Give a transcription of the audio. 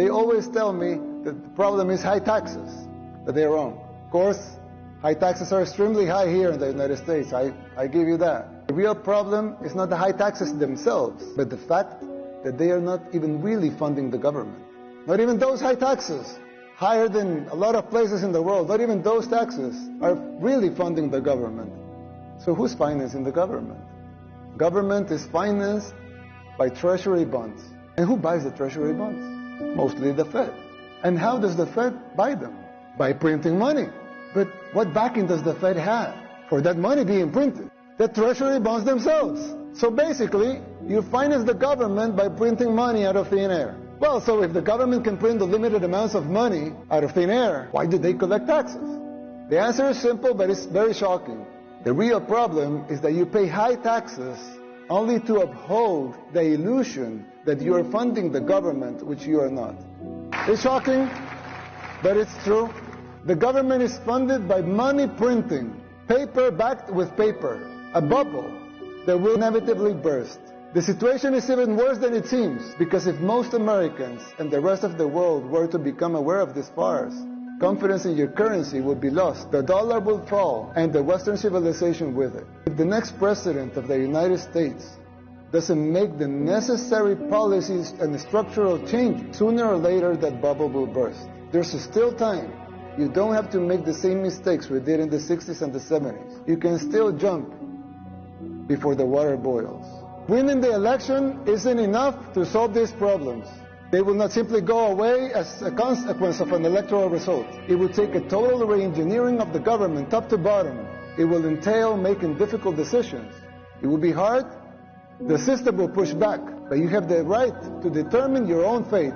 They always tell me that the problem is high taxes, that they're wrong. Of course, high taxes are extremely high here in the United States. I give you that. The real problem is not the high taxes themselves, but the fact that they are not even really funding the government. Not even those high taxes, higher than a lot of places in the world, not even those taxes are really funding the government. So who's financing the government? Government is financed by treasury bonds. And who buys the treasury bonds? Mostly the Fed. And how does the Fed buy them? By printing money. But what backing does the Fed have for that money being printed? The treasury bonds themselves. So basically, you finance the government by printing money out of thin air. Well, so if the government can print unlimited amounts of money out of thin air, why do they collect taxes? The answer is simple, but it's very shocking. The real problem is that you pay high taxes only to uphold the illusion that you are funding the government, which you are not. It's shocking, but it's true. The government is funded by money printing, paper backed with paper, a bubble that will inevitably burst. The situation is even worse than it seems, because if most Americans and the rest of the world were to become aware of this farce, confidence in your currency would be lost, the dollar will fall, and the Western civilization with it. If the next president of the United States doesn't make the necessary policies and structural changes, sooner or later that bubble will burst. There's still time. You don't have to make the same mistakes we did in the 60s and the 70s. You can still jump before the water boils. Winning the election isn't enough to solve these problems. They will not simply go away as a consequence of an electoral result. It will take a total re-engineering of the government top to bottom. It will entail making difficult decisions. It will be hard. The system will push back, but you have the right to determine your own fate.